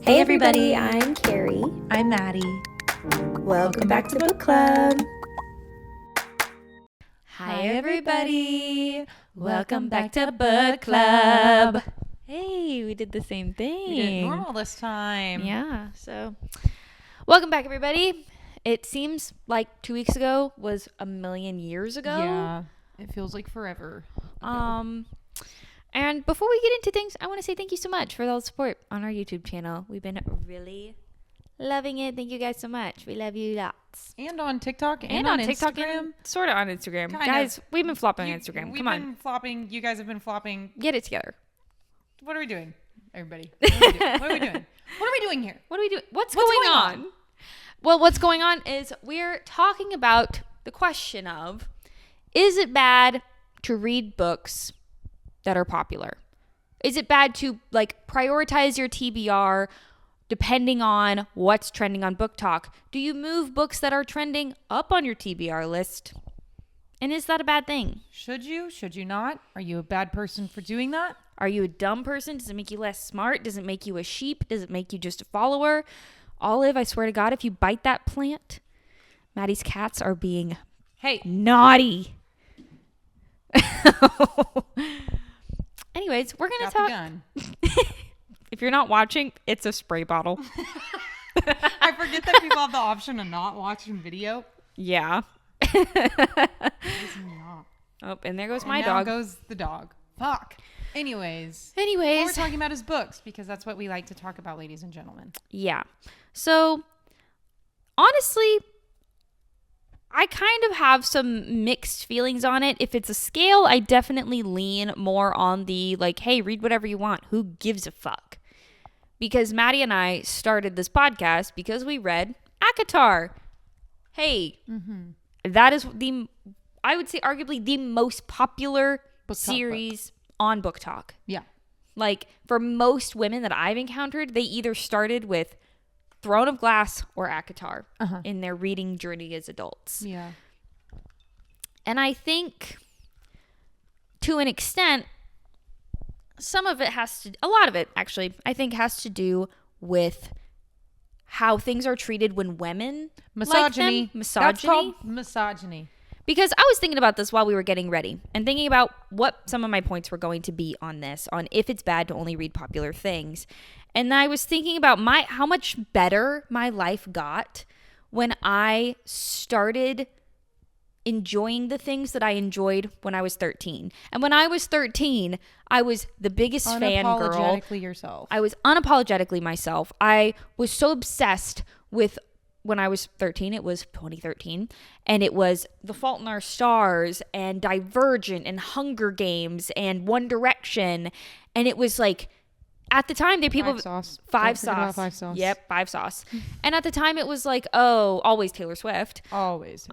Hey everybody, I'm Carrie. I'm Maddie. Welcome back to Book Club. Hi everybody. Welcome back to Book Club. Hey, we did the same thing. We did it normal this time. Yeah, so welcome back everybody. It seems like 2 weeks ago was a million years ago. Yeah, it feels like forever ago. And before we get into things, I want to say thank you so much for all the support on our YouTube channel. We've been really loving it. Thank you guys so much. We love you lots. And on TikTok and on TikTok Instagram. and sort of on Instagram. Kind guys, of. we've been flopping on Instagram. We've Come on. been flopping. You guys have been flopping. Get it together. What are we doing, everybody? What are we doing? What are we doing? What are we doing here? What are we doing? What's going on? Well, what's going on is we're talking about the question of, is it bad to read books that are popular? Is it bad to prioritize your TBR depending on what's trending on Book Talk? Do you move books that are trending up on your TBR list? And is that a bad thing? Should you? Should you not? Are you a bad person for doing that? Are you a dumb person? Does it make you less smart? Does it make you a sheep? Does it make you just a follower? Olive, I swear to God, if you bite that plant, Maddie's cats are being naughty. Anyways, we're going to talk. The gun. If you're not watching, it's a spray bottle. I forget that people have the option of not watching video. Yeah. It's not. Oh, and there goes And my now dog. goes the dog. Fuck. Anyways. What we're talking about is books, because that's what we like to talk about, ladies and gentlemen. Yeah. So, honestly, I kind of have some mixed feelings on it. If it's a scale, I definitely lean more on the hey, read whatever you want. Who gives a fuck? Because Maddie and I started this podcast because we read ACOTAR. Hey, that is I would say arguably the most popular series on Book Talk. Yeah. For most women that I've encountered, they either started with Throne of Glass or ACOTAR in their reading journey as adults. Yeah. And I think to an extent, a lot of it actually, I think has to do with how things are treated when women Misogyny. like them. Misogyny. That's called misogyny. Because I was thinking about this while we were getting ready and thinking about what some of my points were going to be on this, on if it's bad to only read popular things. And I was thinking about how much better my life got when I started enjoying the things that I enjoyed when I was 13. And when I was 13, I was the biggest fangirl. Unapologetically yourself. I was unapologetically myself. I was so obsessed with, when I was 13, it was 2013, and it was The Fault in Our Stars and Divergent and Hunger Games and One Direction. And it was at the time, there were people... Five sauce. Yep, 5 sauce. And at the time, it was always Taylor Swift. Always.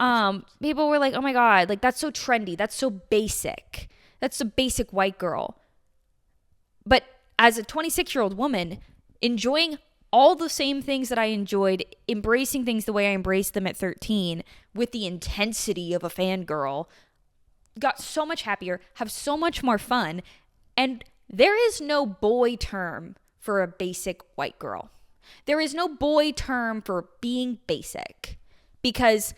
People were like, oh my God, that's so trendy. That's so basic. That's a basic white girl. But as a 26-year-old woman, enjoying all the same things that I enjoyed, embracing things the way I embraced them at 13 with the intensity of a fangirl, got so much happier, have so much more fun. And there is no boy term for a basic white girl. There is no boy term for being basic. Because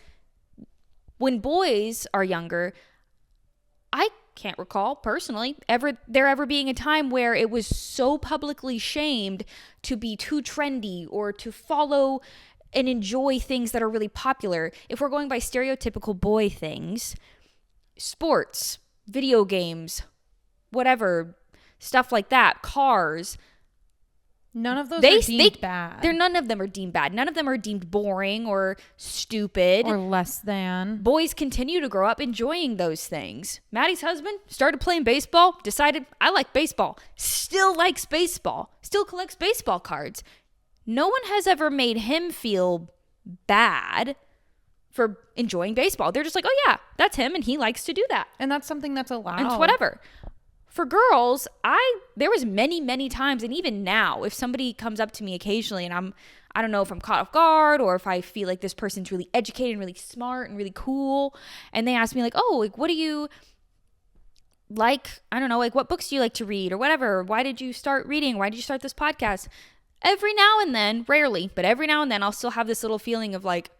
when boys are younger, I can't recall personally there ever being a time where it was so publicly shamed to be too trendy or to follow and enjoy things that are really popular. If we're going by stereotypical boy things, sports, video games, whatever, stuff like that, cars, none of those are deemed bad. None of them are deemed bad. None of them are deemed boring or stupid. Or less than. Boys continue to grow up enjoying those things. Maddie's husband started playing baseball, decided, I like baseball. Still likes baseball. Still collects baseball cards. No one has ever made him feel bad for enjoying baseball. They're just like, oh yeah, that's him and he likes to do that. And that's something that's allowed. And it's whatever. For girls, there was many times, and even now, if somebody comes up to me occasionally and I don't know if I'm caught off guard or if I feel like this person's really educated and really smart and really cool, and they ask me what do you like? I don't know, what books do you like to read or whatever? Why did you start reading? Why did you start this podcast? every now and then, rarely, but every now and then I'll still have this little feeling of like,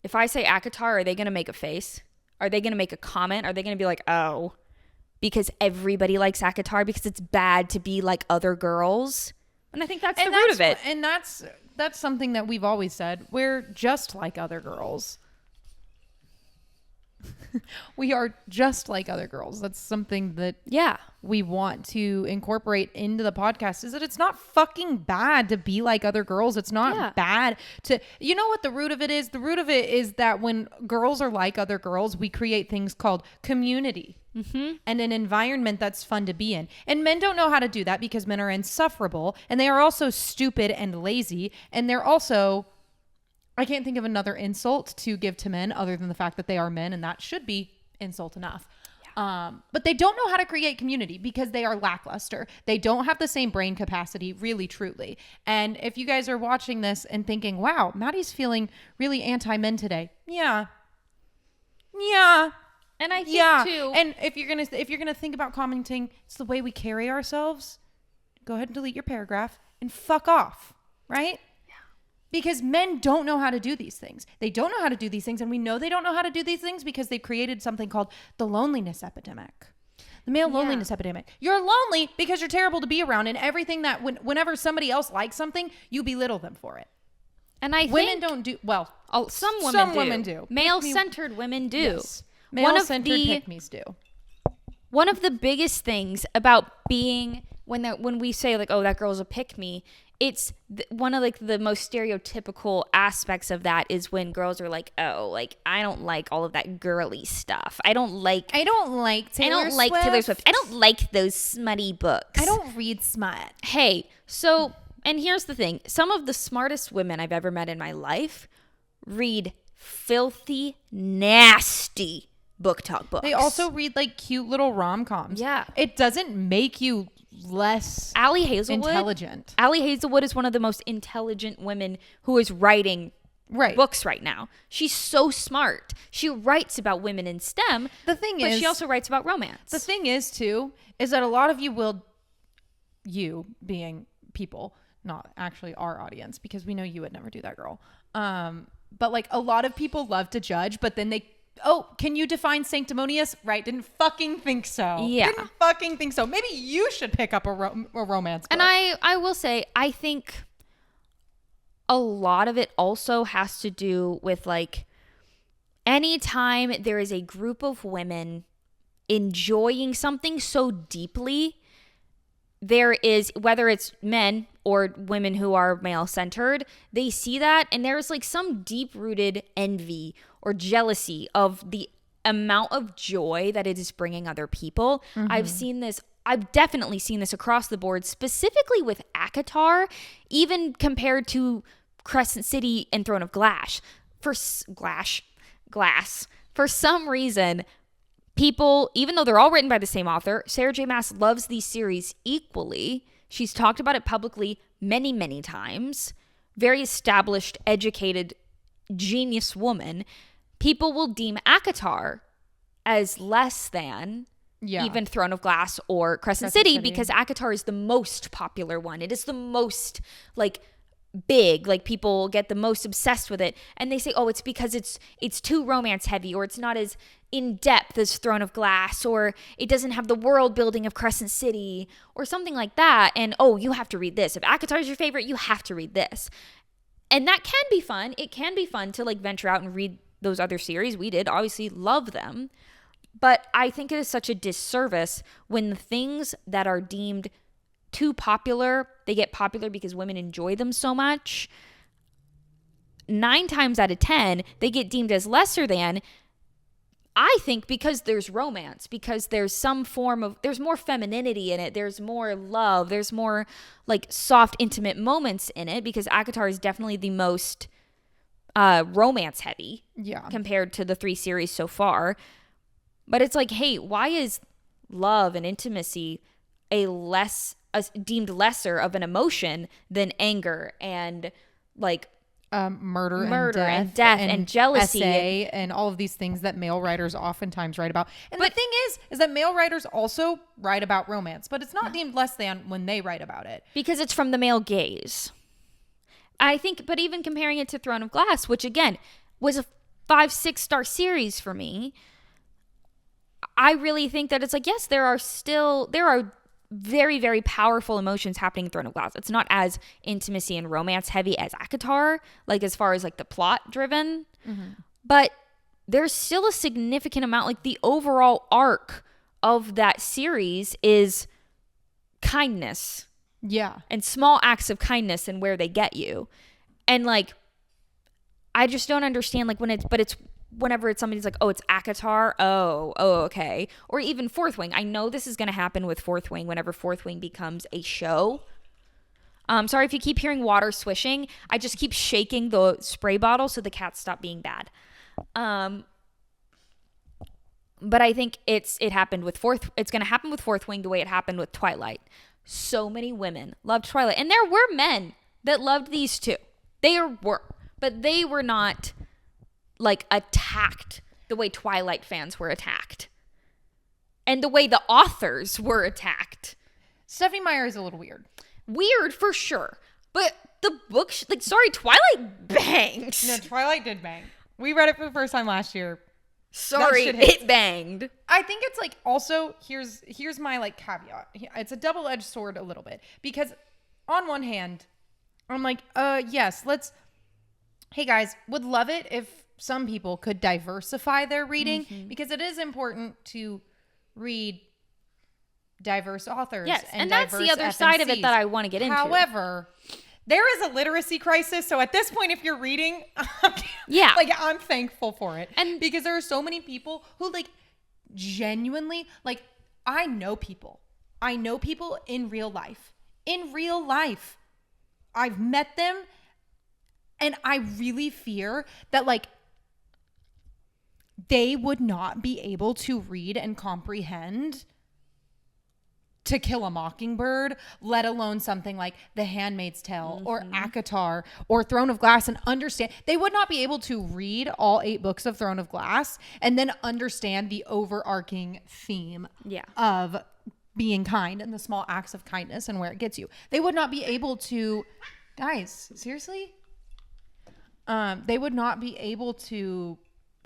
if I say ACOTAR, are they going to make a face? Are they going to make a comment? Are they going to be like, oh, because everybody likes ACOTAR because it's bad to be like other girls? And I think that's the root of it. And that's something that we've always said. We're just like other girls. We are just like other girls. That's something that we want to incorporate into the podcast, is that it's not fucking bad to be like other girls. It's not bad to, you know what the root of it is? The root of it is that when girls are like other girls, we create things called community. And an environment that's fun to be in. And men don't know how to do that because men are insufferable, and they are also stupid and lazy, and they're also, I can't think of another insult to give to men other than the fact that they are men, and that should be insult enough. But they don't know how to create community because they are lackluster. They don't have the same brain capacity, really, truly. And if you guys are watching this and thinking, wow, Maddie's feeling really anti-men today. Yeah. And I think too. And if you're gonna think about commenting, it's the way we carry ourselves. Go ahead and delete your paragraph and fuck off, right? Yeah. Because men don't know how to do these things. They don't know how to do these things, and we know they don't know how to do these things because they've created something called the loneliness epidemic. The male loneliness epidemic. You're lonely because you're terrible to be around, and everything that whenever somebody else likes something, you belittle them for it. And I women think don't do well. Some women do. Male-centered women do. Yes. Male-centered pick-me's do. One of the biggest things about being, when we say like, oh, that girl's a pick-me, it's one of like the most stereotypical aspects of that is when girls are like, oh, like I don't like all of that girly stuff. I don't like Taylor Swift. I don't like those smutty books. I don't read smut. Hey, so, and here's the thing. Some of the smartest women I've ever met in my life read filthy, nasty book talk books. They also read like cute little rom-coms. Yeah. It doesn't make you less intelligent. Allie Hazelwood is one of the most intelligent women who is writing books right now. She's so smart. She writes about women in STEM. But she also writes about romance. The thing is too, is that a lot of you being people, not actually our audience, because we know you would never do that, girl. But like a lot of people love to judge, but then can you define sanctimonious? Right. Didn't fucking think so. Yeah. Didn't fucking think so. Maybe you should pick up a romance book. And I will say, I think a lot of it also has to do with like anytime there is a group of women enjoying something so deeply, there is, whether it's men or women who are male-centered, they see that and there's like some deep-rooted envy or jealousy of the amount of joy that it is bringing other people. I've definitely seen this across the board, specifically with ACOTAR, even compared to Crescent City and Throne of Glass. For some reason, people, even though they're all written by the same author, Sarah J. Maas loves these series equally. She's talked about it publicly many, many times. Very established, educated, genius woman. People will deem ACOTAR as less than even Throne of Glass or Crescent City because ACOTAR is the most popular one. It is the most like big, like people get the most obsessed with it, and they say, oh, it's because it's too romance heavy, or it's not as in depth as Throne of Glass, or it doesn't have the world building of Crescent City or something like that, and oh, you have to read this. If ACOTAR is your favorite, you have to read this. And that can be fun. It can be fun to like venture out and read those other series. We did obviously love them, but I think it is such a disservice when the things that are deemed too popular, they get popular because women enjoy them so much. 9 times out of 10, they get deemed as lesser than, I think, because there's romance, because there's some form of, there's more femininity in it, there's more love, there's more like soft, intimate moments in it, because ACOTAR is definitely the most romance heavy compared to the 3 series so far. But it's like, hey, why is love and intimacy deemed lesser of an emotion than anger and like murder and death and jealousy and all of these things that male writers oftentimes write about. And the thing is that male writers also write about romance, but it's not deemed less than when they write about it because it's from the male gaze. I think, but even comparing it to Throne of Glass, which again was a 5-6 star series for me, I really think that it's like, yes, there are very, very powerful emotions happening in Throne of Glass. It's not as intimacy and romance heavy as ACOTAR, like as far as like the plot driven, but there's still a significant amount, like the overall arc of that series is kindness. Yeah. And small acts of kindness and where they get you. And like, I just don't understand like whenever it's somebody's like, oh, it's ACOTAR. Oh, okay. Or even Fourth Wing. I know this is going to happen with Fourth Wing whenever Fourth Wing becomes a show. Sorry if you keep hearing water swishing. I just keep shaking the spray bottle so the cats stop being bad. But I think it's going to happen with Fourth Wing the way it happened with Twilight. So many women loved Twilight. And there were men that loved these too. But they were not like attacked the way Twilight fans were attacked. And the way the authors were attacked. Stephenie Meyer is a little weird. Weird for sure. But the book, Twilight banged. No, Twilight did bang. We read it for the first time last year. Sorry, it banged. I think it's like also here's my like caveat. It's a double-edged sword a little bit because on one hand, I'm like, yes, hey guys, would love it if some people could diversify their reading because it is important to read diverse authors. Yes, and that's the other side of it that I want to get into. However, there is a literacy crisis. So at this point, if you're reading, yeah, like I'm thankful for it. And because there are so many people who like genuinely, like I know people in real life. I've met them and I really fear that like they would not be able to read and comprehend To Kill a Mockingbird, let alone something like The Handmaid's Tale or ACOTAR or Throne of Glass and understand. They would not be able to read all 8 books of Throne of Glass and then understand the overarching theme of being kind and the small acts of kindness and where it gets you. They would not be able to, guys, seriously? They would not be able to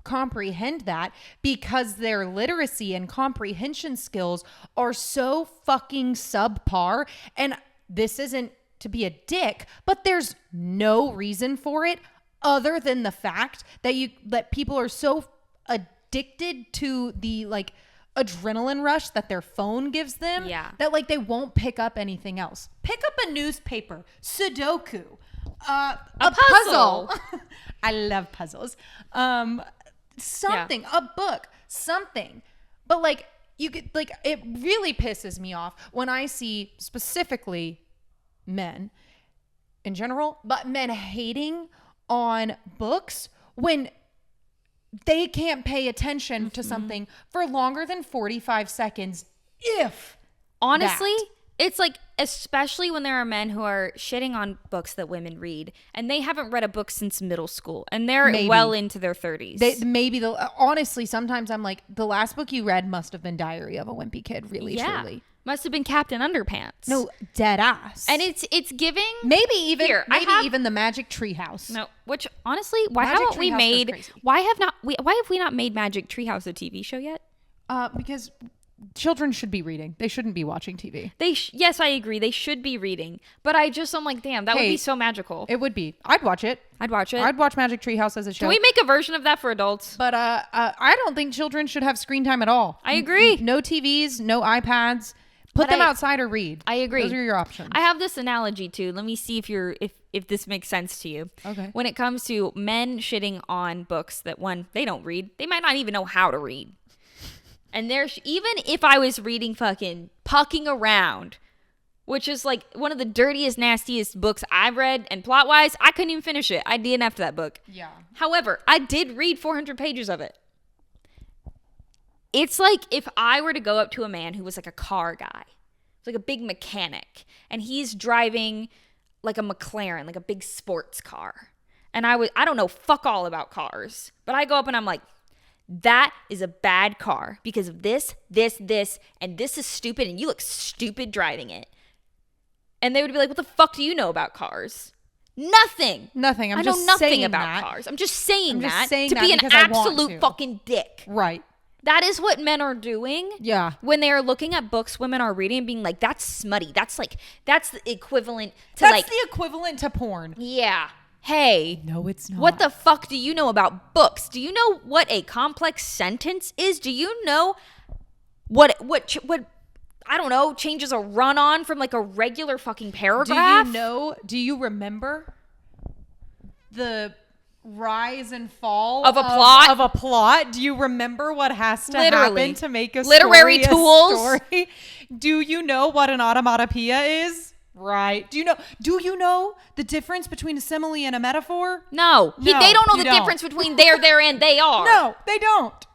comprehend that because their literacy and comprehension skills are so fucking subpar. And this isn't to be a dick, but there's no reason for it other than the fact that people are so addicted to the like adrenaline rush that their phone gives them that like they won't pick up anything else. Pick up a newspaper, Sudoku, a puzzle. I love puzzles. Something, a book, something. But like you could like it really pisses me off when I see specifically men in general, but men hating on books when they can't pay attention to something for longer than 45 seconds. If honestly, it's like, especially when there are men who are shitting on books that women read and they haven't read a book since middle school and they're well into their 30s. Honestly, sometimes I'm like, the last book you read must have been Diary of a Wimpy Kid, really, truly. Must have been Captain Underpants. No, dead ass. And it's giving maybe even the Magic Tree House. No, which honestly, why have we not made Magic Tree House a TV show yet? Because children should be reading. They shouldn't be watching TV. Yes, I agree. They should be reading. But I'm like, damn, that would be so magical. It would be. I'd watch it. I'd watch Magic Tree House as a show. Can we make a version of that for adults? But I don't think children should have screen time at all. I agree. No TVs, no iPads. Put them outside or read. I agree. Those are your options. I have this analogy too. Let me see if this makes sense to you. Okay. When it comes to men shitting on books that they don't read, they might not even know how to read. And even if I was reading fucking Pucking Around, which is like one of the dirtiest, nastiest books I've read, and plot-wise, I couldn't even finish it. I DNF'd that book. Yeah. However, I did read 400 pages of it. It's like if I were to go up to a man who was like a car guy, like a big mechanic, and he's driving like a McLaren, like a big sports car. And I don't know fuck all about cars, but I go up and I'm like, that is a bad car because of this, and this is stupid, and you look stupid driving it. And they would be like, what the fuck do you know about cars? Nothing. Nothing. I know nothing about cars. I'm just saying that to be an absolute fucking dick. Right. That is what men are doing. Yeah. When they are looking at books women are reading and being like, that's smutty. That's the equivalent to That's the equivalent to porn. Yeah. Hey. No, it's not. What the fuck do you know about books? Do you know what a complex sentence is? Do you know what I don't know, changes a run on from like a regular fucking paragraph? Do you remember the rise and fall of a plot? Do you remember what has to Literally. happen to make a literary story tools? A story? Do you know what an automatopoeia is? Right. Do you know the difference between a simile and a metaphor? No. They don't know the difference between there, and they are. No, they don't.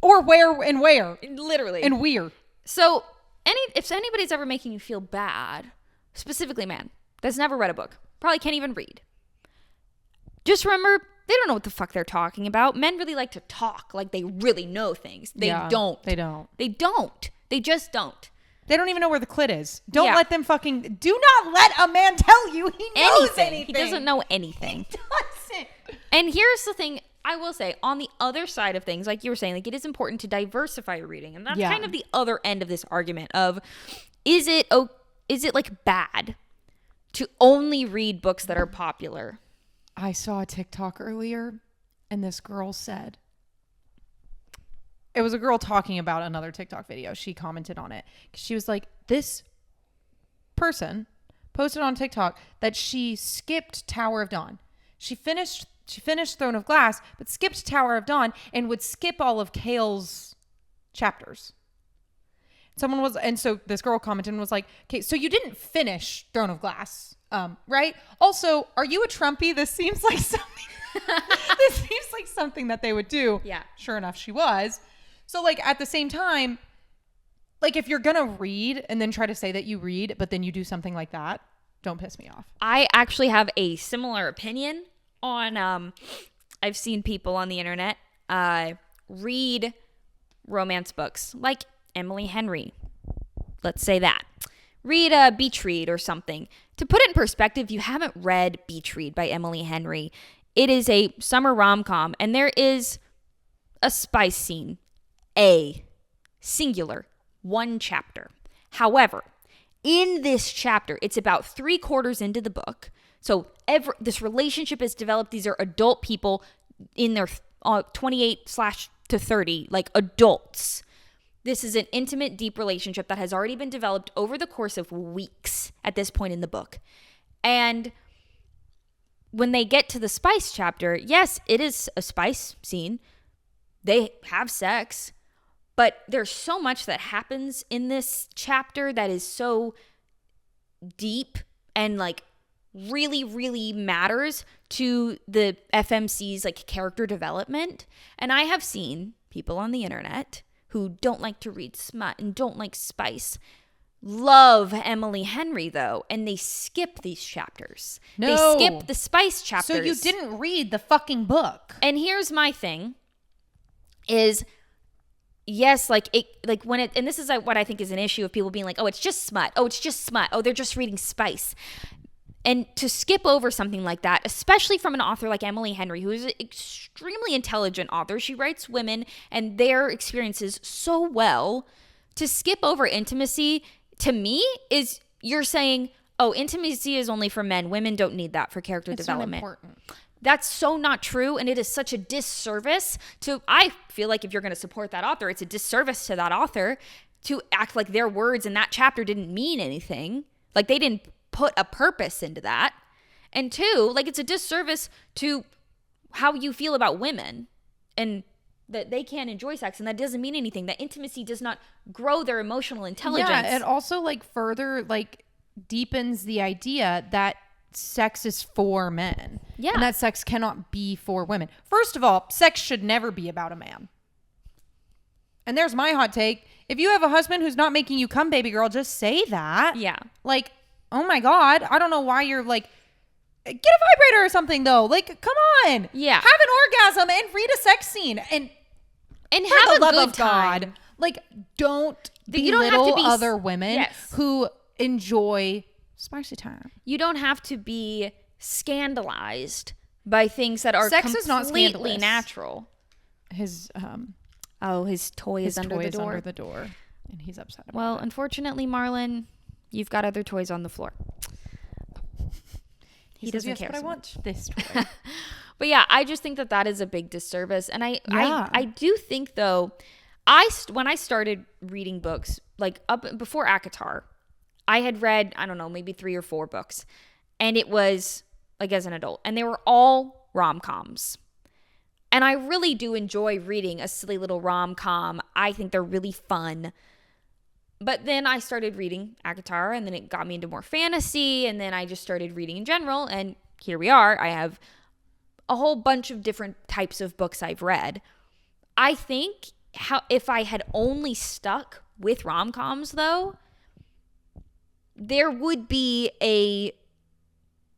Or where and where. Literally. And where. So, if anybody's ever making you feel bad, specifically man, that's never read a book, probably can't even read, just remember, they don't know what the fuck they're talking about. Men really like to talk like they really know things. They don't. They just don't. They don't even know where the clit is. Don't let them fucking... Do not let a man tell you he knows anything. He doesn't know anything. He doesn't. And here's the thing, I will say, on the other side of things, like you were saying, like it is important to diversify your reading. And that's kind of the other end of this argument of, is it like bad to only read books that are popular? I saw a TikTok earlier and this girl said... It was a girl talking about another TikTok video. She commented on it. She was like, this person posted on TikTok that she skipped Tower of Dawn. She finished Throne of Glass, but skipped Tower of Dawn and would skip all of Kale's chapters. And so this girl commented and was like, okay, so you didn't finish Throne of Glass, right? Also, are you a Trumpy? This seems like something that they would do. Yeah. Sure enough, she was. So, like, at the same time, like, if you're going to read and then try to say that you read, but then you do something like that, don't piss me off. I actually have a similar opinion on, I've seen people on the internet read romance books, like Emily Henry. Let's say that. Read Beach Read or something. To put it in perspective, if you haven't read Beach Read by Emily Henry, it is a summer rom-com, and there is a spice scene. Singular, one chapter. However, in this chapter, it's about 3/4 into the book. So this relationship is developed. These are adult people in their 28/30, like adults. This is an intimate, deep relationship that has already been developed over the course of weeks at this point in the book. And when they get to the spice chapter, yes, it is a spice scene. They have sex. But there's so much that happens in this chapter that is so deep and like really, really matters to the FMC's like character development. And I have seen people on the internet who don't like to read smut and don't like spice love Emily Henry though, and they skip these chapters. No. They skip the spice chapters. So you didn't read the fucking book. And here's my thing is... Yes, and this is what I think is an issue of people being like, oh, it's just smut. Oh, it's just smut. Oh, they're just reading spice. And to skip over something like that, especially from an author like Emily Henry, who is an extremely intelligent author. She writes women and their experiences so well. To skip over intimacy, to me, is you're saying, oh, intimacy is only for men. Women don't need that for character development. Not important. That's so not true, and it is such a disservice to, I feel like if you're going to support that author, it's a disservice to that author to act like their words in that chapter didn't mean anything. Like they didn't put a purpose into that. And two, like it's a disservice to how you feel about women and that they can't enjoy sex, and that doesn't mean anything. That intimacy does not grow their emotional intelligence. Yeah, it also like further like deepens the idea that sex is for men. Yeah. And that sex cannot be for women. First of all, sex should never be about a man. And there's my hot take. If you have a husband who's not making you come, baby girl, just say that. Yeah. Like, oh my God, I don't know why you're like, get a vibrator or something though. Like, come on. Yeah. Have an orgasm and read a sex scene and have a good time. God, like, don't belittle other women who enjoy spicy time. You don't have to be scandalized by things that are Sex is not completely scandalous. natural. His his toy is under the door. Under the door, and he's upset about Well, it. unfortunately, Marlon, you've got other toys on the floor. He says, doesn't yes, care. but I so want much. this toy. But yeah, I just think that is a big disservice. And Yeah. I do think, though, when I started reading books, like up before ACOTAR, I had read, I don't know, maybe 3 or 4 books. And it was like as an adult. And they were all rom-coms. And I really do enjoy reading a silly little rom-com. I think they're really fun. But then I started reading ACOTAR, and then it got me into more fantasy, and then I just started reading in general, and here we are. I have a whole bunch of different types of books I've read. I think if I had only stuck with rom-coms, though, there would be a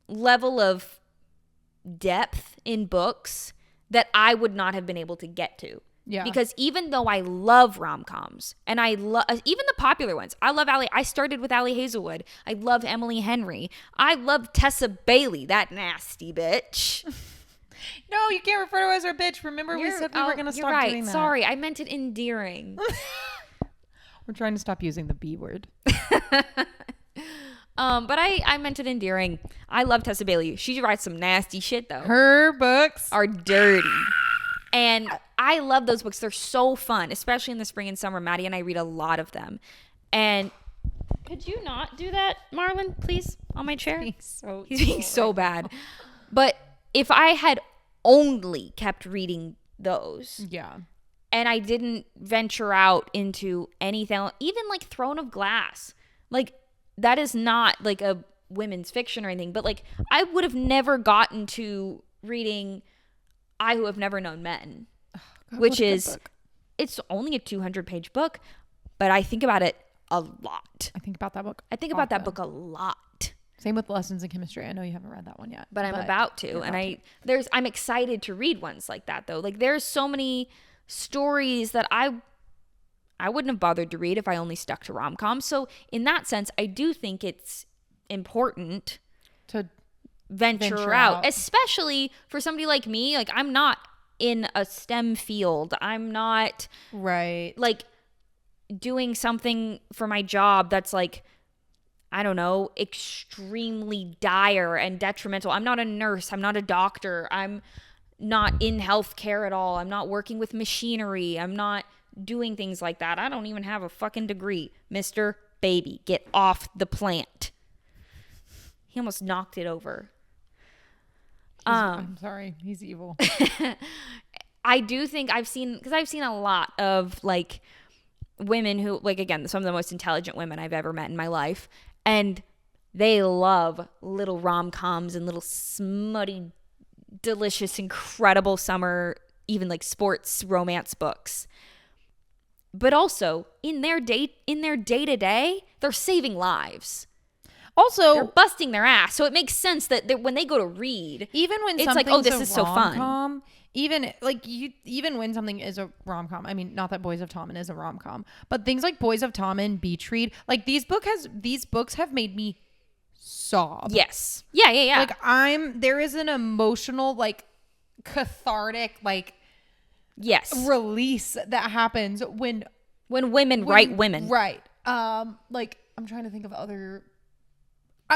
level of depth in books that I would not have been able to get to. Yeah. Because even though I love rom-coms, and I love even the popular ones, I started with Allie Hazelwood. I love Emily Henry. I love Tessa Bailey, that nasty bitch. No, you can't refer to her as her bitch. Remember, we said we were going to stop doing that. Sorry, I meant it endearing. We're trying to stop using the B word. But I meant it endearing. I love Tessa Bailey. She writes some nasty shit, though. Her books are dirty. And I love those books. They're so fun, especially in the spring and summer. Maddie and I read a lot of them. And could you not do that, Marlon, please, on my chair? He's being so bad. But if I had only kept reading those, yeah, and I didn't venture out into anything, even like Throne of Glass, like that is not like a women's fiction or anything, but like I would have never gotten to reading I Who Have Never Known Men, which is, it's only a 200-page book, but I think about it a lot. I think about that book. I think about that book a lot. Same with Lessons in Chemistry. I know you haven't read that one yet, but I'm about to, and I'm excited to read ones like that though. Like there's so many stories that I wouldn't have bothered to read if I only stuck to rom-coms. So in that sense, I do think it's important to venture out, especially for somebody like me. Like I'm not in a STEM field. I'm not like doing something for my job that's like, I don't know, extremely dire and detrimental. I'm not a nurse. I'm not a doctor. I'm not in healthcare at all. I'm not working with machinery. I'm not doing things like that. I don't even have a fucking degree. Mr. Baby, get off the plant. He almost knocked it over. I'm sorry. He's evil. I do think I've seen a lot of like women who, like, again, some of the most intelligent women I've ever met in my life, and they love little rom-coms and little smutty, delicious, incredible summer, even like sports romance books. But also in their day-to-day, they're saving lives. Also, they're busting their ass. So it makes sense that when they go to read, even when it's like, oh, this is so fun. Even when something is a rom-com, I mean, not that Boys of Tommen is a rom-com, but things like Boys of Tommen, Beach Read, like these books have made me sob. Yes. Yeah. Like there is an emotional, like, cathartic, like, release that happens when women write women. Right. Like, I'm trying to think of other,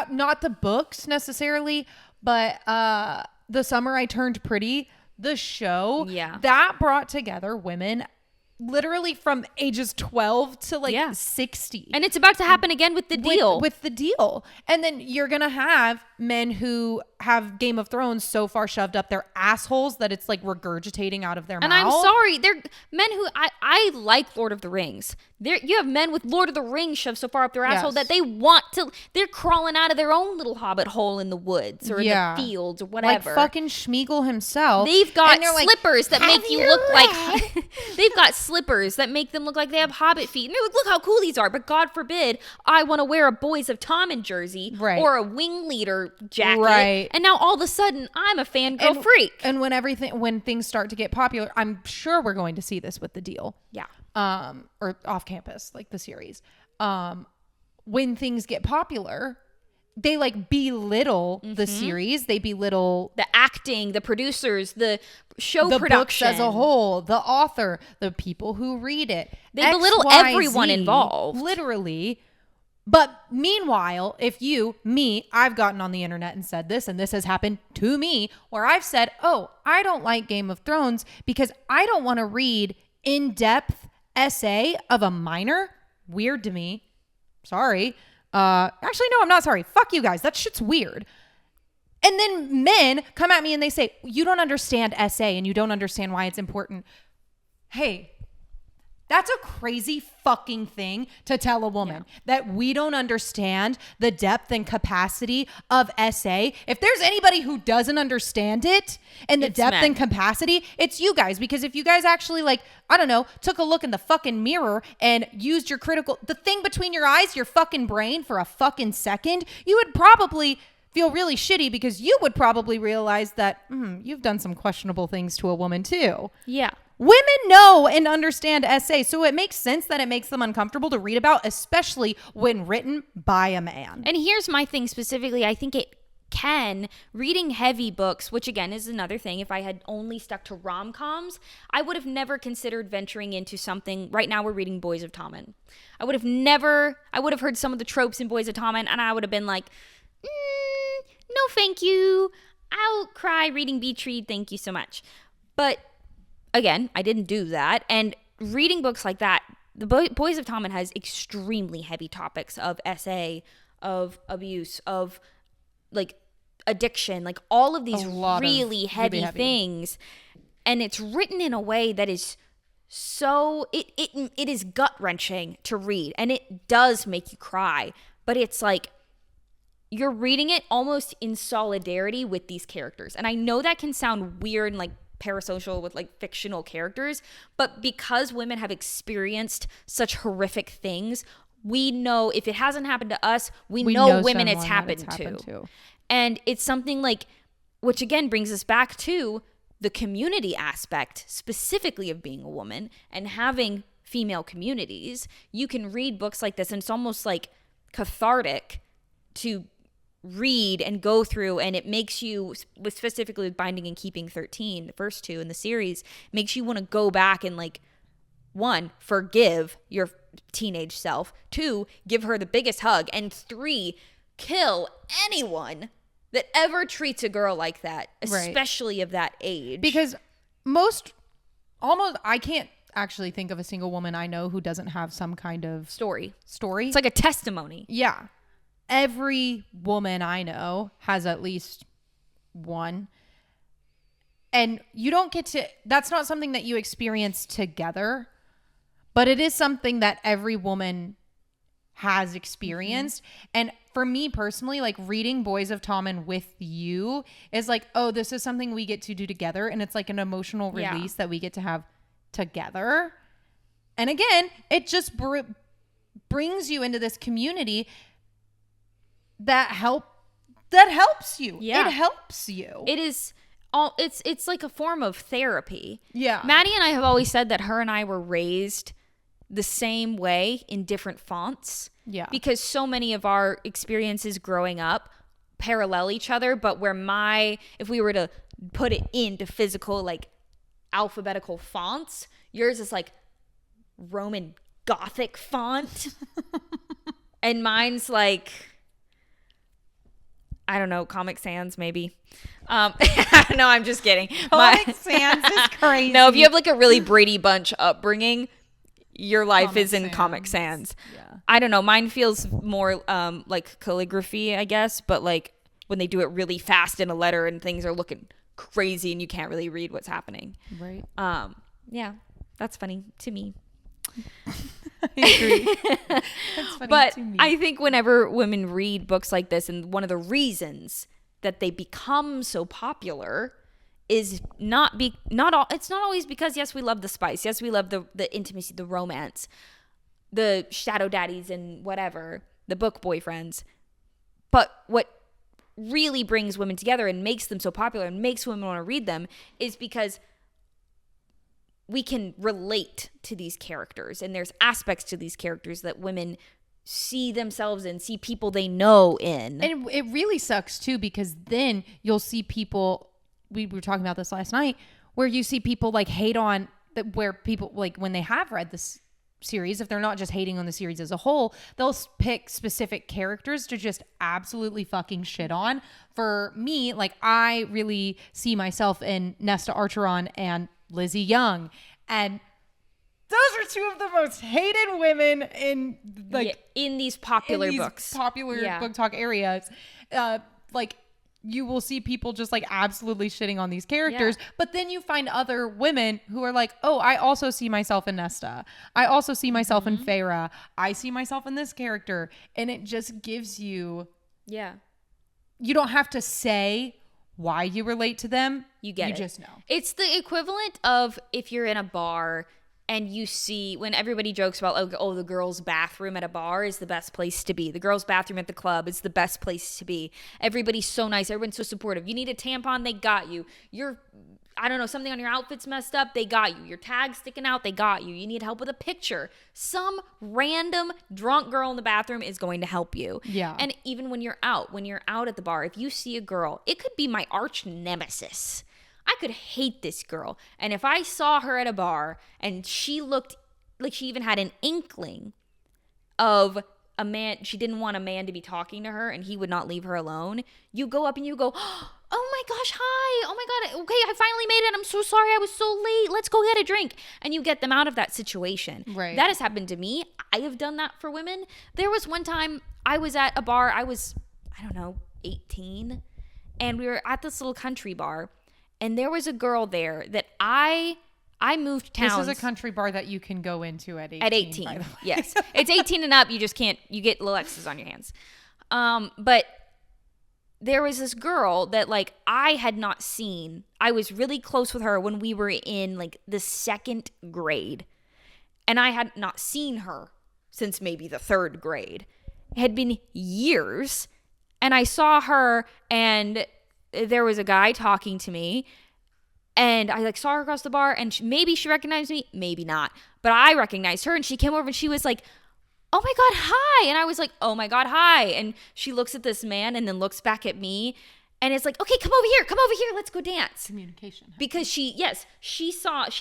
not the books necessarily, but The Summer I Turned Pretty, the show, that brought together women literally from ages 12 to like 60. And it's about to happen again with the deal. With the deal. And then you're going to have men who have Game of Thrones so far shoved up their assholes that it's like regurgitating out of their mouth. And I'm sorry, they're men who I like Lord of the Rings. You have men with Lord of the Rings shoved so far up their asshole that they're crawling out of their own little hobbit hole in the woods or in the fields or whatever. Like fucking Schmeagol himself. They've got slippers that make you look like they've got slippers that make them look like they have hobbit feet. And they're like, look how cool these are. But God forbid I want to wear a Boys of Tommen jersey or a wing leader jacket. Right. And now all of a sudden I'm a fangirl freak. And when things start to get popular, I'm sure we're going to see this with the deal. Yeah. Or Off Campus, like the series. When things get popular they like belittle the series. They belittle the acting, the producers, the show the production books as a whole, the author, the people who read it. They belittle everyone involved. Literally. But meanwhile, if I've gotten on the internet and said this, and this has happened to me, where I've said, oh, I don't like Game of Thrones because I don't want to read in-depth essay of a minor. Weird to me. Sorry. Actually, no, I'm not sorry. Fuck you guys. That shit's weird. And then men come at me and they say, you don't understand essay and you don't understand why it's important. Hey, that's a crazy fucking thing to tell a woman, that we don't understand the depth and capacity of essay. If there's anybody who doesn't understand it and the depth and capacity, it's you guys. Because if you guys actually took a look in the fucking mirror and used the thing between your eyes, your fucking brain for a fucking second, you would probably feel really shitty because you would probably realize that you've done some questionable things to a woman too. Yeah. Women know and understand essays, so it makes sense that it makes them uncomfortable to read about, especially when written by a man. And here's my thing specifically. I think reading heavy books, which again is another thing. If I had only stuck to rom-coms, I would have never considered venturing into something. Right now we're reading Boys of Tommen. I would have heard some of the tropes in Boys of Tommen, and I would have been like, no thank you. I'll cry reading Beach Read, thank you so much. But again, I didn't do that. And reading books like that, the Boys of Tommen has extremely heavy topics of SA, of abuse, of like addiction, like all of these really heavy things. And it's written in a way that is so, it is gut-wrenching to read. And it does make you cry. But it's like, you're reading it almost in solidarity with these characters. And I know that can sound weird and like parasocial with like fictional characters, but because women have experienced such horrific things, we know if it hasn't happened to us, we know women it's happened to. And it's something like, which again brings us back to the community aspect, specifically of being a woman and having female communities. You can read books like this and it's almost like cathartic to read and go through, and it makes you, specifically with Binding and Keeping 13, the first two in the series, makes you want to go back and like, one, forgive your teenage self, two, give her the biggest hug, and three, kill anyone that ever treats a girl like that, especially of that age. Because I can't actually think of a single woman I know who doesn't have some kind of story. It's like a testimony. Yeah. Every woman I know has at least one. And you don't get to, that's not something that you experience together, but it is something that every woman has experienced. Mm-hmm. And for me personally, like reading Boys of Tommen with you is like, oh, this is something we get to do together. And it's like an emotional release that we get to have together. And again, it just brings you into this community that helps you. Yeah. It helps you. It is it's like a form of therapy. Yeah. Maddie and I have always said that her and I were raised the same way in different fonts. Yeah. Because so many of our experiences growing up parallel each other, but if we were to put it into physical like alphabetical fonts, yours is like Roman Gothic font. And mine's like, I don't know, Comic Sans maybe. No, I'm just kidding. Comic Sans is crazy. No, if you have like a really Brady Bunch upbringing, your life is in Comic Sans. Yeah. I don't know. Mine feels more like calligraphy, I guess, but like when they do it really fast in a letter and things are looking crazy and you can't really read what's happening. Right. Yeah, that's funny to me. I agree. That's funny but to me. I think whenever women read books like this, and one of the reasons that they become so popular is it's not always because, yes, we love the spice, yes, we love the intimacy, the romance, the shadow daddies and whatever, the book boyfriends, but what really brings women together and makes them so popular and makes women want to read them is because we can relate to these characters, and there's aspects to these characters that women see themselves in, see people they know in. And it really sucks too, because then you'll see people, we were talking about this last night, where you see people like hate on that, where people like when they have read this series, if they're not just hating on the series as a whole, they'll pick specific characters to just absolutely fucking shit on. For me, like, I really see myself in Nesta Archeron and Lizzie Young, and those are two of the most hated women in like in these popular books, popular book talk areas. Like, you will see people just like absolutely shitting on these characters, but then you find other women who are like, oh, I also see myself in Nesta. I also see myself in Feyre. I see myself in this character. And it just gives you, you don't have to say why you relate to them. You just know. It's the equivalent of if you're in a bar and you see, when everybody jokes about, oh, the girls' bathroom at a bar is the best place to be. The girls' bathroom at the club is the best place to be. Everybody's so nice. Everyone's so supportive. You need a tampon, they got you. I don't know, something on your outfit's messed up, they got you. Your tag's sticking out, they got you. You need help with a picture. Some random drunk girl in the bathroom is going to help you. Yeah. And even when you're out at the bar, if you see a girl, it could be my arch nemesis. I could hate this girl. And if I saw her at a bar and she looked like she even had an inkling of a man, she didn't want a man to be talking to her and he would not leave her alone, you go up and you go, oh my gosh, hi. Oh my God. Okay, I finally made it. I'm so sorry I was so late. Let's go get a drink. And you get them out of that situation. Right. That has happened to me. I have done that for women. There was one time I was at a bar. I was, 18. And we were at this little country bar. And there was a girl there that I moved towns. This is a country bar that you can go into at 18. At 18, by the way. Yes. It's 18 and up. You just can't, you get little X's on your hands. But there was this girl that like I had not seen. I was really close with her when we were in like the 2nd grade. And I had not seen her since maybe the 3rd grade. It had been years. And I saw her and there was a guy talking to me and I like saw her across the bar and maybe she recognized me, maybe not, but I recognized her and she came over and she was like, oh my God, hi. And I was like, oh my God, hi. And she looks at this man and then looks back at me and it's like, okay, come over here. Let's go dance. Communication. Because she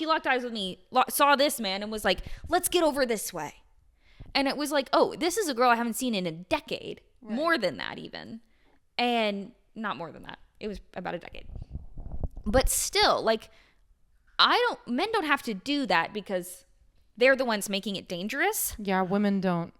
locked eyes with me, saw this man and was like, let's get over this way. And it was like, oh, this is a girl I haven't seen in a decade, more than that even. And not more than that. It was about a decade. But still, like, men don't have to do that because they're the ones making it dangerous. Yeah, women don't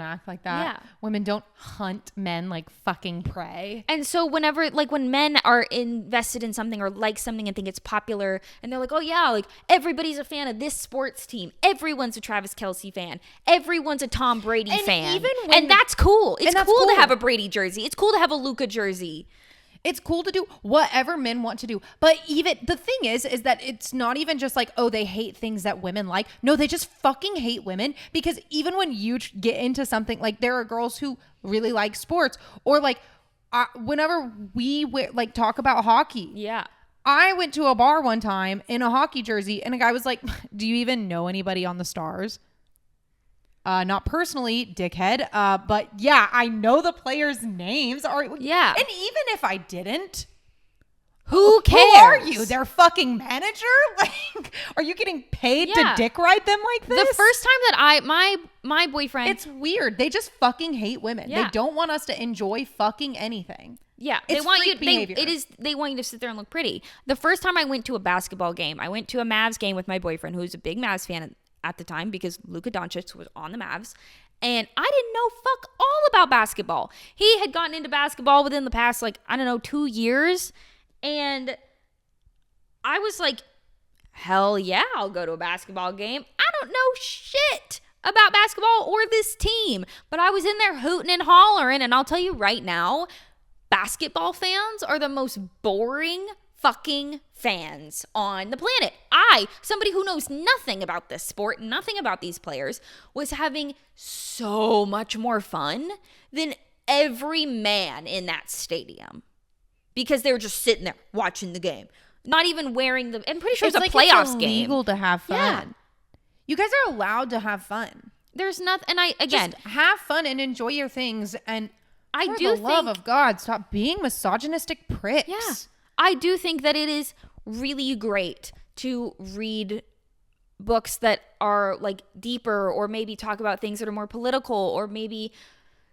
act like that. Yeah. Women don't hunt men like fucking prey. And so whenever, like, when men are invested in something or like something and think it's popular and they're like, oh yeah, like everybody's a fan of this sports team. Everyone's a Travis Kelce fan. Everyone's a Tom Brady fan. And that's cool. It's cool to have a Brady jersey. It's cool to have a Luka jersey. It's cool to do whatever men want to do. But even the thing is that it's not even just like, oh, they hate things that women like. No, they just fucking hate women because even when you get into something, like there are girls who really like sports or like whenever we like talk about hockey. Yeah. I went to a bar one time in a hockey jersey and a guy was like, do you even know anybody on the Stars? Not personally, dickhead. But yeah, I know the players' names. Yeah. And even if I didn't, who cares? Who are you? Their fucking manager? Like, are you getting paid to dick ride them like this? The first time that my boyfriend. It's weird. They just fucking hate women. Yeah. They don't want us to enjoy fucking anything. Yeah, it's they want you. Behavior. They want you to sit there and look pretty. The first time I went to a basketball game, I went to a Mavs game with my boyfriend, who was a big Mavs fan at the time because Luka Doncic was on the Mavs. And I didn't know fuck all about basketball. He had gotten into basketball within the past, 2 years. And I was like, hell yeah, I'll go to a basketball game. I don't know shit about basketball or this team. But I was in there hooting and hollering. And I'll tell you right now, basketball fans are the most boring fucking fans on the planet. Somebody who knows nothing about this sport, nothing about these players, was having so much more fun than every man in that stadium. Because they were just sitting there watching the game. Not even wearing I'm pretty sure it's a playoffs game. It's illegal to have fun. Yeah. You guys are allowed to have fun. There's nothing, and just have fun and enjoy your things. And for the love of God, stop being misogynistic pricks. Yeah, I do think that it is really great to read books that are like deeper, or maybe talk about things that are more political, or maybe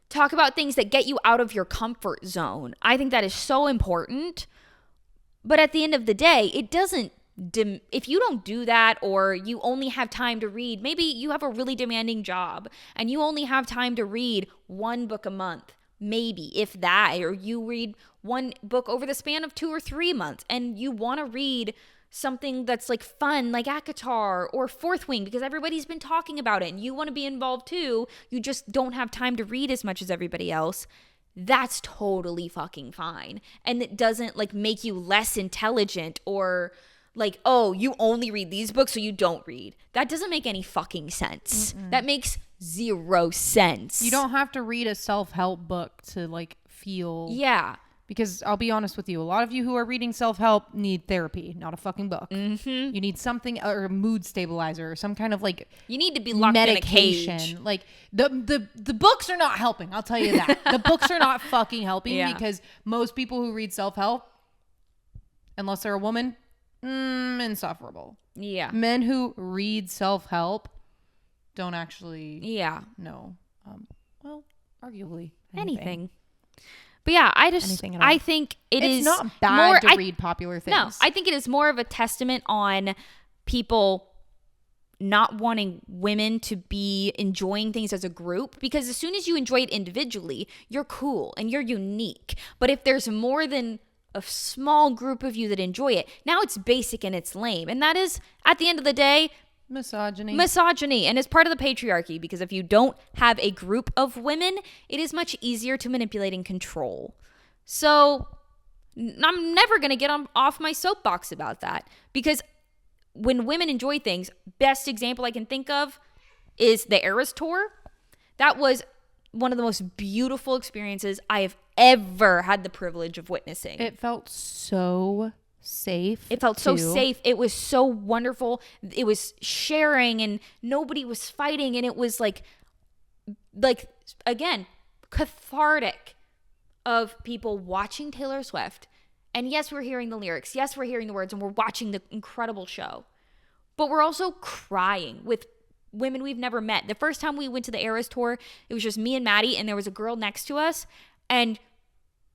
talk about things that get you out of your comfort zone. I think that is so important. But at the end of the day, it doesn't, if you don't do that, or you only have time to read, maybe you have a really demanding job and you only have time to read one book a month, maybe, if that, or you read one book over the span of 2 or 3 months, and you want to read something that's like fun, like ACOTAR or Fourth Wing, because everybody's been talking about it and you want to be involved too, you just don't have time to read as much as everybody else, that's totally fucking fine. And it doesn't like make you less intelligent, or like, oh, you only read these books so you don't read. That doesn't make any fucking sense. That makes 0 sense. You don't have to read a self-help book to like feel. Yeah. Because I'll be honest with you, a lot of you who are reading self-help need therapy, not a fucking book. Mm-hmm. You need something, or a mood stabilizer, or some kind of like you need to be locked medication. In a cage. Like the books are not helping. I'll tell you that. The books are not fucking helping because most people who read self-help, unless they're a woman, insufferable. Yeah. Men who read self-help don't actually know. Well, arguably anything. But yeah, I think it's not bad to read popular things. No, I think it is more of a testament on people not wanting women to be enjoying things as a group, because as soon as you enjoy it individually, you're cool and you're unique. But if there's more than a small group of you that enjoy it, now it's basic and it's lame. And that is, at the end of the day, misogyny, and it's part of the patriarchy, because if you don't have a group of women, it is much easier to manipulate and control. So I'm never going to get off my soapbox about that, because when women enjoy things, best example I can think of is the Eras Tour. That was one of the most beautiful experiences I have ever had the privilege of witnessing. It felt so safe. It felt so safe. It was so wonderful. It was sharing and nobody was fighting, and it was like again, cathartic of people watching Taylor Swift. And yes, we're hearing the lyrics. Yes, we're hearing the words, and we're watching the incredible show. But we're also crying with women we've never met. The first time we went to the Eras Tour, it was just me and Maddie, and there was a girl next to us, and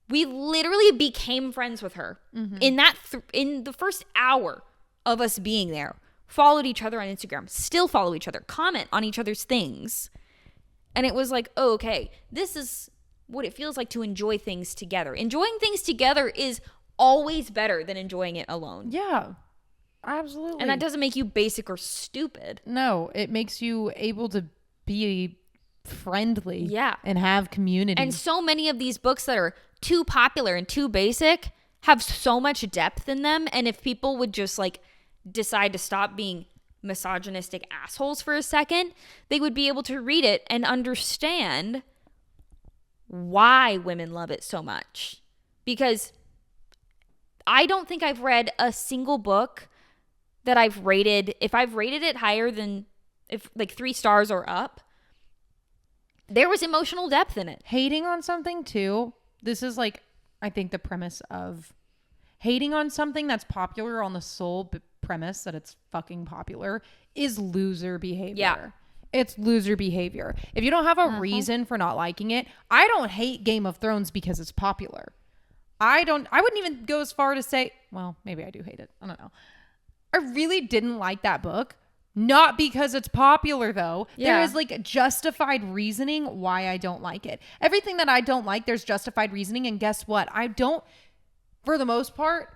we literally became friends with her in the first hour of us being there. Followed each other on Instagram, still follow each other, comment on each other's things. And it was like, oh, okay, this is what it feels like to enjoy things together. Enjoying things together is always better than enjoying it alone. Yeah, absolutely. And that doesn't make you basic or stupid. No, it makes you able to be friendly. Yeah. And have community. And so many of these books that are too popular and too basic have so much depth in them. And if people would just like decide to stop being misogynistic assholes for a second, they would be able to read it and understand why women love it so much. Because I don't think I've read a single book that I've rated, if I've rated it higher than if like 3 stars or up, there was emotional depth in it. Hating on something too. This is like, I think the premise of hating on something that's popular on the sole premise that it's fucking popular is loser behavior. Yeah. It's loser behavior. If you don't have a reason for not liking it, I don't hate Game of Thrones because it's popular. I wouldn't even go as far to say, well, maybe I do hate it. I don't know. I really didn't like that book. Not because it's popular though. Yeah. There is like justified reasoning why I don't like it. Everything that I don't like, there's justified reasoning. And guess what? I don't, for the most part,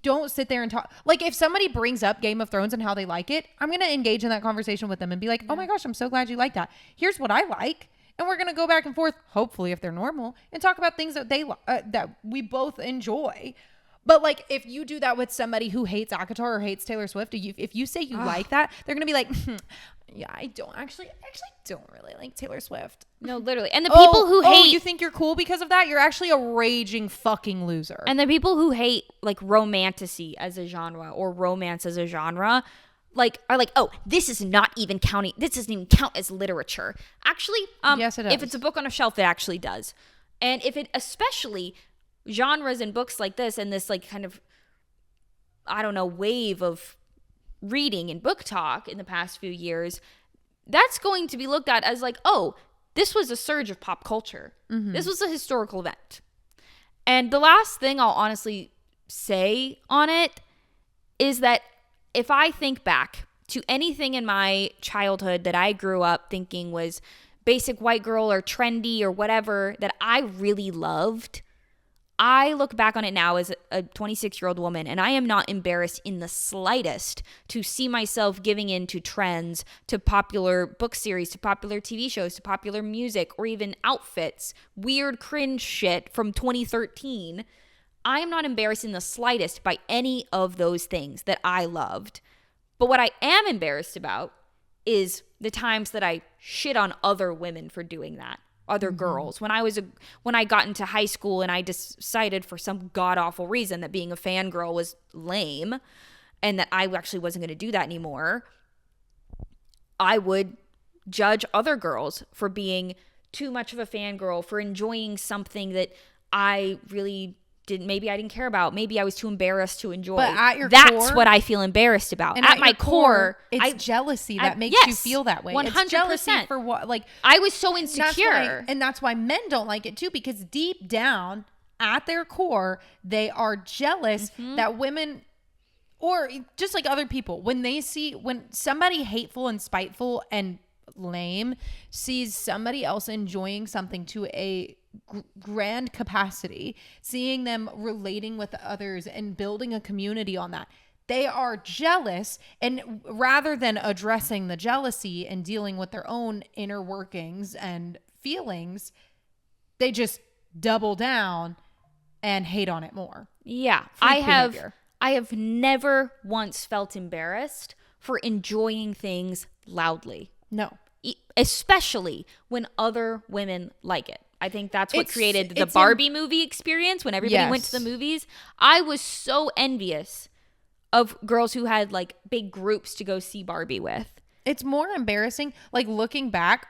don't sit there and talk. Like if somebody brings up Game of Thrones and how they like it, I'm going to engage in that conversation with them and be like, oh my gosh, I'm so glad you like that. Here's what I like. And we're going to go back and forth, hopefully if they're normal, and talk about things that that we both enjoy. But like if you do that with somebody who hates ACOTAR or hates Taylor Swift, if you say you like that, they're going to be like, yeah, I actually don't really like Taylor Swift. No, literally. And the people who hate... you think you're cool because of that? You're actually a raging fucking loser. And the people who hate like romantasy as a genre or romance as a genre, are like, oh, this is not even counting. This doesn't even count as literature. Actually, yes, it does. If it's a book on a shelf, it actually does. And if it, especially genres and books like this and this like kind of, I don't know, wave of reading and book talk in the past few years, that's going to be looked at as like, oh, this was a surge of pop culture. Mm-hmm. This was a historical event. And the last thing I'll honestly say on it is that if I think back to anything in my childhood that I grew up thinking was basic white girl or trendy or whatever that I really loved, I look back on it now as a 26-year-old woman, and I am not embarrassed in the slightest to see myself giving in to trends, to popular book series, to popular TV shows, to popular music, or even outfits, weird cringe shit from 2013. I am not embarrassed in the slightest by any of those things that I loved. But what I am embarrassed about is the times that I shit on other women for doing that. Other girls. When I got into high school and I decided for some god-awful reason that being a fangirl was lame and that I actually wasn't going to do that anymore, I would judge other girls for being too much of a fangirl, for enjoying something that I really didn't, maybe I didn't care about. Maybe I was too embarrassed to enjoy. But at your That's core, what I feel embarrassed about. And at my core, it's jealousy that makes you feel that way. 100%. It's jealousy for what, like, I was so insecure. That's why men don't like it too, because deep down at their core, they are jealous that women, or just like other people, when somebody hateful and spiteful and lame sees somebody else enjoying something to a grand capacity, seeing them relating with others and building a community on that, they are jealous. And rather than addressing the jealousy and dealing with their own inner workings and feelings, they just double down and hate on it more. Yeah. I have never once felt embarrassed for enjoying things loudly. No. Especially when other women like it. I think that's what created the Barbie movie experience when everybody went to the movies. I was so envious of girls who had like big groups to go see Barbie with. It's more embarrassing, like looking back,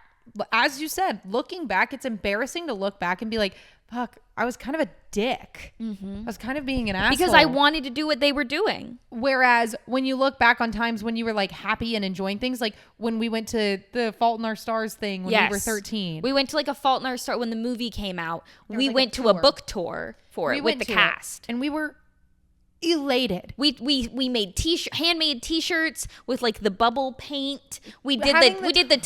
as you said, looking back, it's embarrassing to look back and be like, fuck, I was kind of a dick. I was kind of being an asshole. Because I wanted to do what they were doing. Whereas when you look back on times when you were like happy and enjoying things, like when we went to the Fault in Our Stars thing when we were 13. We went to like a Fault in Our Stars when the movie came out. We went to a book tour for it with the cast. And we were elated. We made handmade t-shirts with like the bubble paint. We did the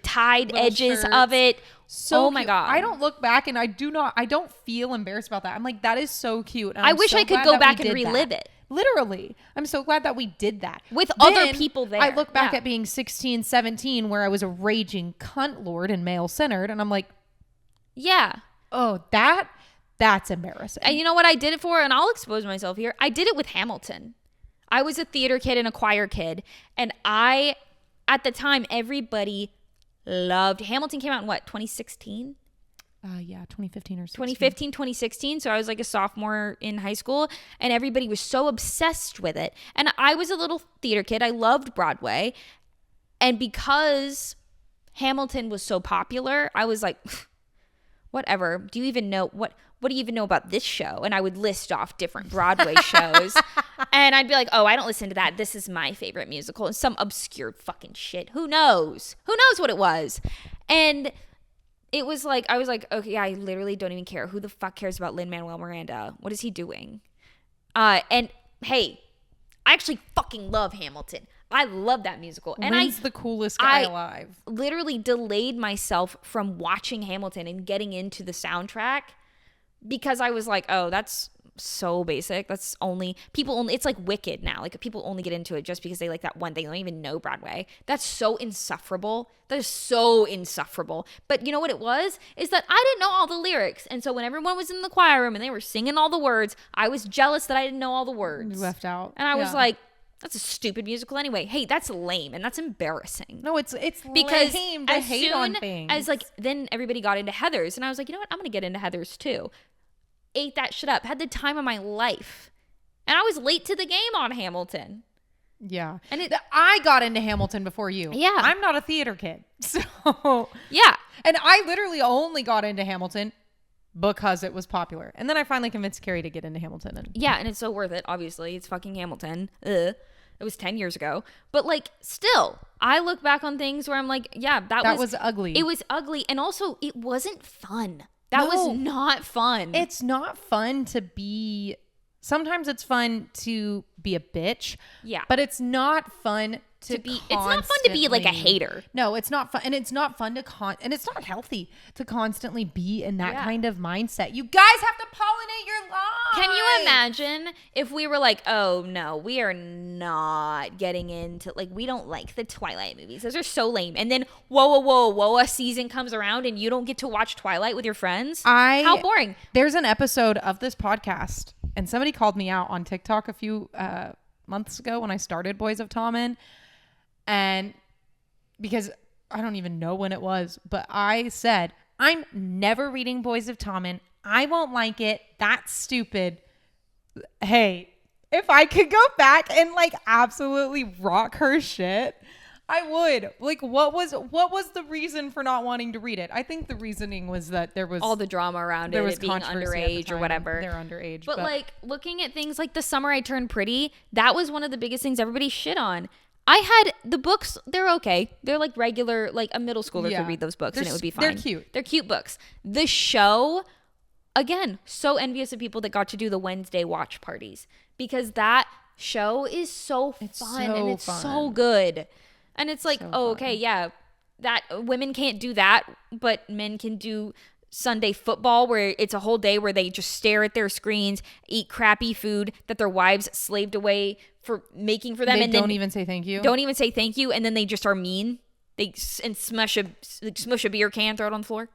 tied edges of it. So oh my God. I don't look back and I don't feel embarrassed about that. I'm like, that is so cute. I wish I could go back and relive it. Literally. I'm so glad that we did that. With other people there. I look back at being 16, 17, where I was a raging cunt lord and male-centered, and I'm like, yeah. Oh, that's embarrassing. And you know what I did it for? And I'll expose myself here. I did it with Hamilton. I was a theater kid and a choir kid. And at the time, everybody loved Hamilton. Came out in what, 2016? 2015 or 16. 2015, 2016. So I was like a sophomore in high school, and everybody was so obsessed with it. And I was a little theater kid. I loved Broadway. And because Hamilton was so popular, I was like, whatever. Do you even know what do you even know about this show? And I would list off different Broadway shows. And I'd be like, oh, I don't listen to that. This is my favorite musical. And some obscure fucking shit. Who knows? Who knows what it was? And it was like, I was like, okay, I literally don't even care. Who the fuck cares about Lin-Manuel Miranda? What is he doing? And hey, I actually fucking love Hamilton. I love that musical. And Lin's the coolest guy alive. Literally delayed myself from watching Hamilton and getting into the soundtrack because I was like, oh, that's so basic. That's it's like Wicked now. Like people only get into it just because they like that one thing. They don't even know Broadway. That's so insufferable. That is so insufferable. But you know what it was? Is that I didn't know all the lyrics. And so when everyone was in the choir room and they were singing all the words, I was jealous that I didn't know all the words. You left out. And I was like, that's a stupid musical anyway. Hey, that's lame and that's embarrassing. No, it's because lame to hate on things. As like then everybody got into Heathers and I was like, you know what? I'm gonna get into Heathers too. Ate that shit up. Had the time of my life. And I was late to the game on Hamilton. Yeah. And I got into Hamilton before you. Yeah. I'm not a theater kid. So. Yeah. And I literally only got into Hamilton because it was popular. And then I finally convinced Carrie to get into Hamilton. And it's so worth it, obviously. It's fucking Hamilton. Ugh. It was 10 years ago. But, like, still, I look back on things where I'm like, yeah, that was ugly. It was ugly. And also, it wasn't fun. That was not fun. It's not fun to be... Sometimes it's fun to be a bitch. Yeah. But it's not fun to be... It's not fun to be, like, a hater. No, it's not fun. And it's not fun to... and it's not healthy to constantly be in that kind of mindset. You guys have to pollinate your life. Can you imagine if we were like, oh, no, we are not getting into... Like, we don't like the Twilight movies. Those are so lame. And then, whoa, a season comes around and you don't get to watch Twilight with your friends? How boring. There's an episode of this podcast... And somebody called me out on TikTok a few months ago when I started Boys of Tommen. And because I don't even know when it was, but I said, I'm never reading Boys of Tommen. I won't like it. That's stupid. Hey, if I could go back and like absolutely rock her shit, I would. Like, what was the reason for not wanting to read it? I think the reasoning was that there was all the drama around it being underage or whatever. They're underage. But like looking at things like The Summer I Turned Pretty, that was one of the biggest things everybody shit on. I had the books, they're okay. They're like regular, like a middle schooler could read those books and it would be fine. They're cute. They're cute books. The show, again, so envious of people that got to do the Wednesday watch parties because that show is so fun and it's so good. And it's like, okay, yeah, that women can't do that, but men can do Sunday football where it's a whole day where they just stare at their screens, eat crappy food that their wives slaved away for making for them. And don't even say thank you. Don't even say thank you. And then they just are mean. And smush a beer can, throw it on the floor.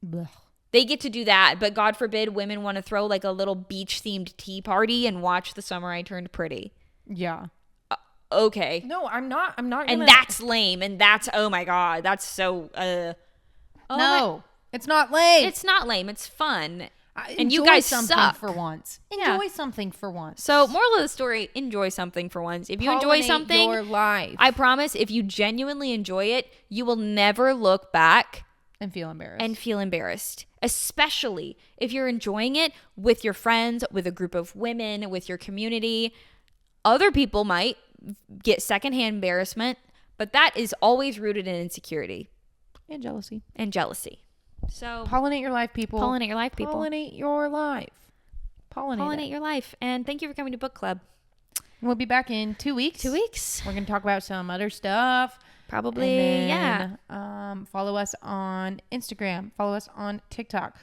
Blech. They get to do that. But God forbid women want to throw like a little beach themed tea party and watch The Summer I Turned Pretty. Yeah. Okay. No, I'm not gonna... And that's lame. And that's, oh my God, that's so, no, it's not lame. It's not lame. It's fun. And you guys suck. For once. Enjoy something for once. So, moral of the story, enjoy something for once. If you enjoy something, your life. I promise, if you genuinely enjoy it, you will never look back and feel embarrassed. Especially if you're enjoying it with your friends, with a group of women, with your community. Other people might get secondhand embarrassment, but that is always rooted in insecurity and jealousy. So pollinate your life, people. Pollinate your life. Pollinate your life. And thank you for coming to book club. We'll be back in 2 weeks. We're going to talk about some other stuff. Probably, then, follow us on Instagram. Follow us on TikTok.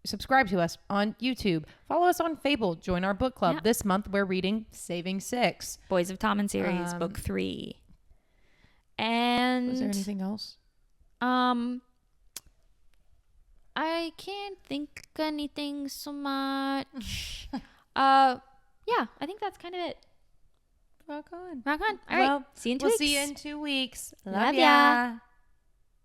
Subscribe to us on YouTube. Follow us on Fable. Join our book club. Yep. This month we're reading Saving Six. Boys of Tommen series, book 3. And was there anything else? I can't think anything so much. Yeah, I think that's kind of it. Rock on. All right. See you in 2 weeks. We'll see you in 2 weeks. Love ya.